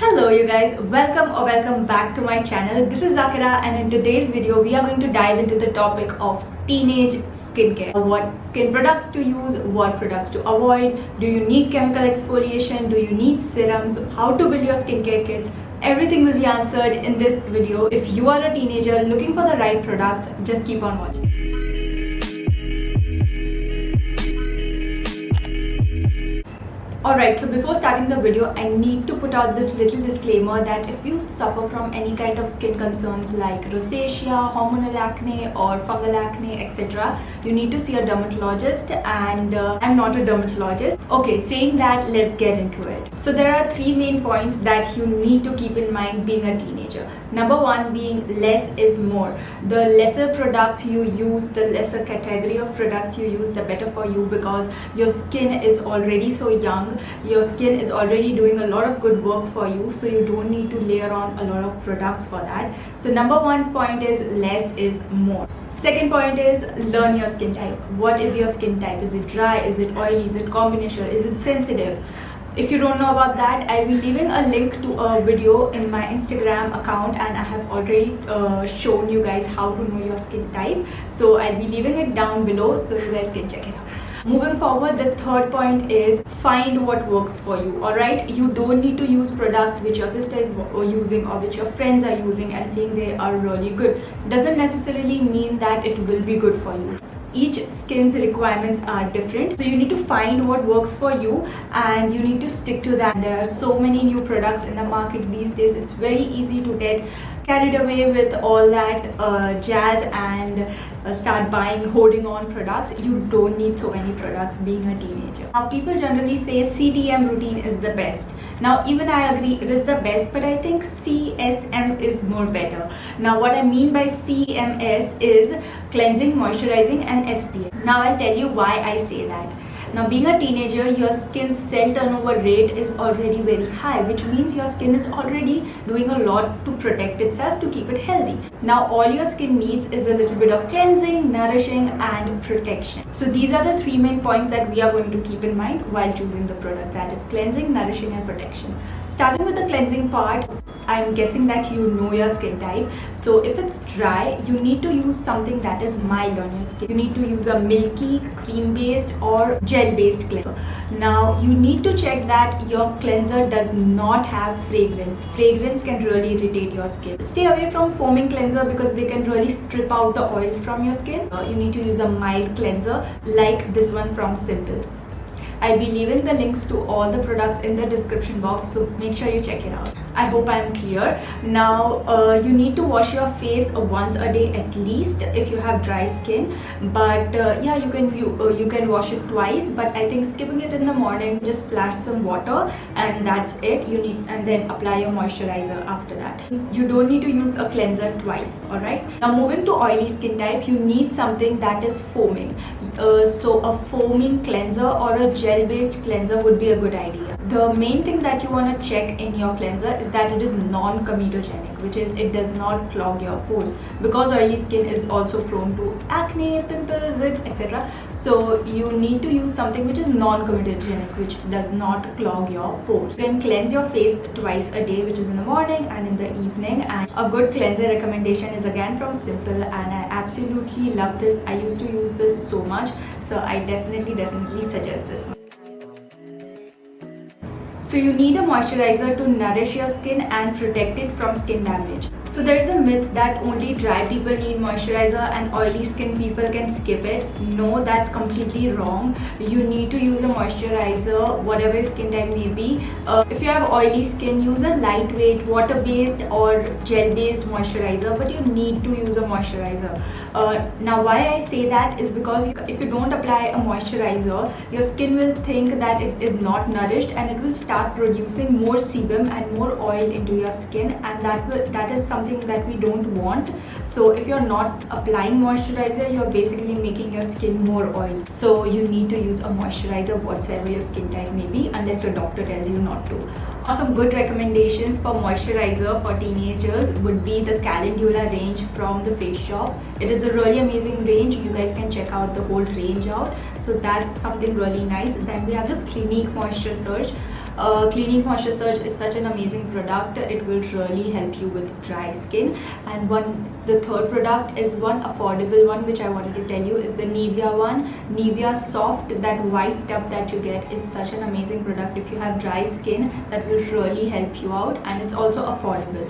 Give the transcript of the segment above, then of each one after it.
Hello you guys, welcome back to my channel. This is Zakira and in today's video we are going to dive into the topic of teenage skincare. What skin products to use, what products to avoid, do you need chemical exfoliation, do you need serums, how to build your skincare kits. Everything will be answered in this video. If you are a teenager looking for the right products, just keep on watching. Alright, so before starting the video, I need to put out this little disclaimer that if you suffer from any kind of skin concerns like rosacea, hormonal acne or fungal acne, etc., you need to see a dermatologist, and I'm not a dermatologist. Okay, saying that, let's get into it. So there are three main points that you need to keep in mind being a teenager. Number one being less is more. The lesser products you use, the lesser category of products you use, the better for you, because your skin is already so young. Your skin is already doing a lot of good work for you, so you don't need to layer on a lot of products for that. So number one point is less is more. Second point is learn your skin type. What is your skin type? Is it dry? Is it oily? Is it combination? Is it sensitive? If you don't know about that, I'll be leaving a link to a video in my Instagram account, and I have already shown you guys how to know your skin type. So I'll be leaving it down below so you guys can check it out. Moving forward, the third point is find what works for you. Alright, you don't need to use products which your sister is using or which your friends are using and saying they are really good. Doesn't necessarily mean that it will be good for you. Each skin's requirements are different, so you need to find what works for you and you need to stick to that. There are so many new products in the market these days. It's very easy to get carried away with all that jazz and start buying, holding on products. You don't need so many products being a teenager. Now people generally say CTM routine is the best. Now even I agree it is the best, but I think CSM is more better. Now what I mean by CMS is cleansing, moisturizing and SPF. Now I'll tell you why I say that. Now being a teenager, your skin's cell turnover rate is already very high, which means your skin is already doing a lot to protect itself, to keep it healthy. Now all your skin needs is a little bit of cleansing, nourishing and protection. So these are the three main points that we are going to keep in mind while choosing the product, that is cleansing, nourishing and protection. Starting with the cleansing part, I'm guessing that you know your skin type. So if it's dry, you need to use something that is mild on your skin. You need to use a milky, cream based or gel based cleanser. Now you need to check that your cleanser does not have fragrance. Fragrance can really irritate your skin. Stay away from foaming cleanser because they can really strip out the oils from your skin. You need to use a mild cleanser like this one from Simple. I'll be leaving the links to all the products in the description box, so make sure you check it out. I hope I'm clear. Now you need to wash your face once a day at least if you have dry skin, but yeah, you can wash it twice, but I think skipping it in the morning, just splash some water and that's it. And then apply your moisturizer after that. You don't need to use a cleanser twice. Alright, now moving to oily skin type, you need something that is foaming. So a foaming cleanser or a gel based cleanser would be a good idea. The main thing that you want to check in your cleanser is that it is non-comedogenic, which is it does not clog your pores, because oily skin is also prone to acne, pimples, zits, etc. So you need to use something which is non-comedogenic, which does not clog your pores. You can cleanse your face twice a day, which is in the morning and in the evening, and a good cleanser recommendation is again from Simple, and I absolutely love this. I used to use this so much, so I definitely suggest this one. So you need a moisturizer to nourish your skin and protect it from skin damage. So there is a myth that only dry people need moisturizer and oily skin people can skip it. No, that's completely wrong. You need to use a moisturizer, whatever your skin type may be. If you have oily skin, use a lightweight, water-based or gel-based moisturizer, but you need to use a moisturizer. Now why I say that is because if you don't apply a moisturizer, your skin will think that it is not nourished and it will start producing more sebum and more oil into your skin, and that is something that we don't want. So if you're not applying moisturizer, you're basically making your skin more oily. So you need to use a moisturizer whatsoever your skin type may be, unless your doctor tells you not to. Some good recommendations for moisturizer for teenagers would be the Calendula range from the Face Shop. It is a really amazing range. You guys can check out the whole range out. So that's something really nice. Then we have the Clinique Moisture Surge. Clinique Moisture Surge is such an amazing product. It will really help you with dry skin. And the third product is one affordable one which I wanted to tell you is the Nivea one. Nivea Soft, that white tub that you get, is such an amazing product. If you have dry skin, that will really help you out, and it's also affordable.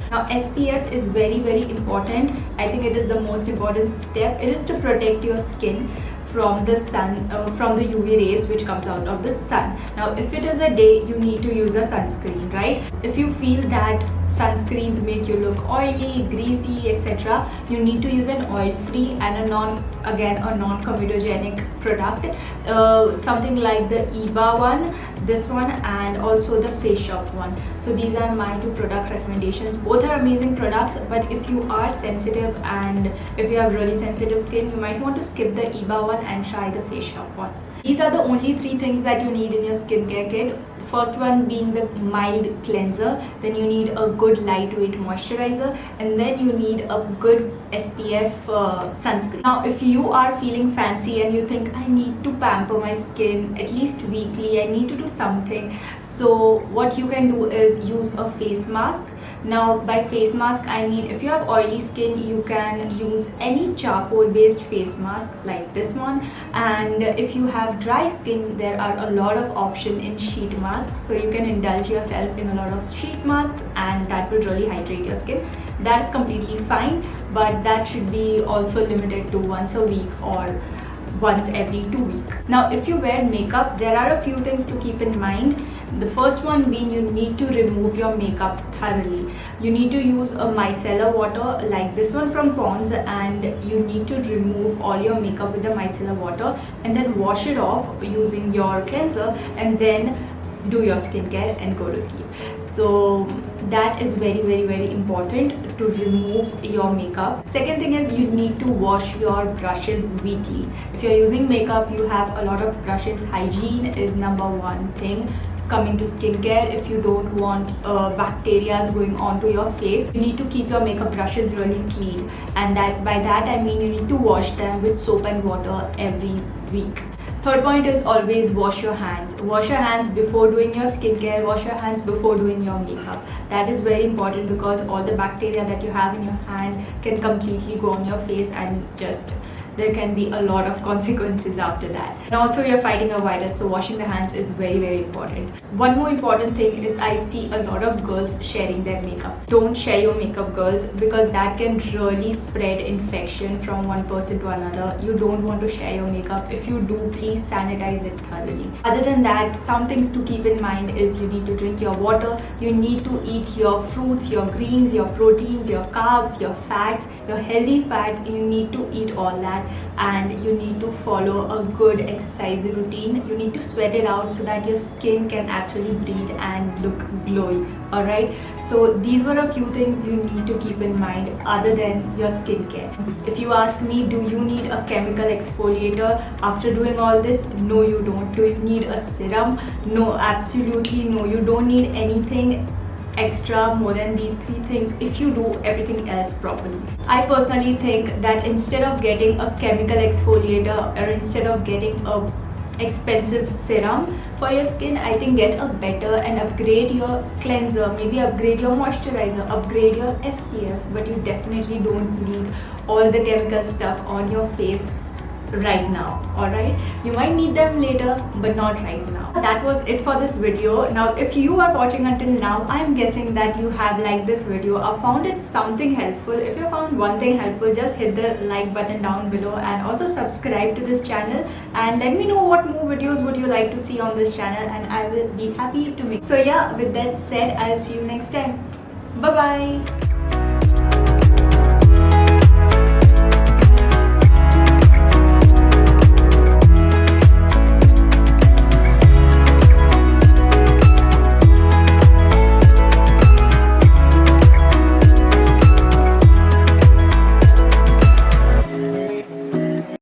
Now SPF is very important. I think it is the most important step. It is to protect your skin from the sun, from the UV rays which comes out of the sun. Now if it is a day, you need to use a sunscreen, right? If you feel that sunscreens make you look oily, greasy, etc., you need to use an oil-free and a non-comedogenic product, something like the Eva one, this one, and also the Face Shop one. So these are my two product recommendations. Both are amazing products, but if you are sensitive and if you have really sensitive skin, you might want to skip the Eva one and try the Face Shop one. These are the only 3 things that you need in your skincare kit. First one being the mild cleanser, then you need a good lightweight moisturizer, and then you need a good SPF sunscreen. Now if you are feeling fancy and you think, I need to pamper my skin at least weekly, I need to do something, so what you can do is use a face mask. Now by face mask I mean, if you have oily skin, you can use any charcoal based face mask like this one, and if you have dry skin, there are a lot of options in sheet masks, so you can indulge yourself in a lot of sheet masks and that will really hydrate your skin. That's completely fine, but that should be also limited to once a week or once every 2 weeks. Now if you wear makeup, there are a few things to keep in mind. The first one being, you need to remove your makeup thoroughly. You need to use a micellar water like this one from Pond's, and you need to remove all your makeup with the micellar water and then wash it off using your cleanser, and then do your skincare and go to sleep. So that is very important, to remove your makeup. Second thing is, you need to wash your brushes weekly. If you're using makeup, you have a lot of brushes. Hygiene is number 1 thing coming to skincare. If you don't want bacteria going onto your face, you need to keep your makeup brushes really clean, and by that I mean you need to wash them with soap and water every week. Third point is, always wash your hands. Wash your hands before doing your skincare, wash your hands before doing your makeup. That is very important because all the bacteria that you have in your hand can completely go on your face, and just there can be a lot of consequences after that. And also you're fighting a virus, so washing the hands is very important. One more important thing is, I see a lot of girls sharing their makeup. Don't share your makeup, girls, because that can really spread infection from one person to another. You don't want to share your makeup. If you do, please sanitize it thoroughly. Other than that, some things to keep in mind is, you need to drink your water, you need to eat your fruits, your greens, your proteins, your carbs, your fats, your healthy fats. You need to eat all that, and you need to follow a good exercise routine. You need to sweat it out so that your skin can actually breathe and look glowy. Alright, so these were a few things you need to keep in mind other than your skincare. If you ask me, do you need a chemical exfoliator after doing all this? No, you don't. Do you need a serum? No, absolutely no. You don't need anything extra more than these 3 things if you do everything else properly. I personally think that instead of getting a chemical exfoliator, or instead of getting a expensive serum for your skin, I think get a better and upgrade your cleanser, maybe upgrade your moisturizer, upgrade your SPF, but you definitely don't need all the chemical stuff on your face right now. Alright, you might need them later, but not right now. That was it for this video. Now if you are watching until now, I'm guessing that you have liked this video or found it something helpful. If you found one thing helpful, just hit the like button down below, and also subscribe to this channel, and let me know what more videos would you like to see on this channel, and I will be happy to make. So yeah, with that said, I'll see you next time. Bye bye.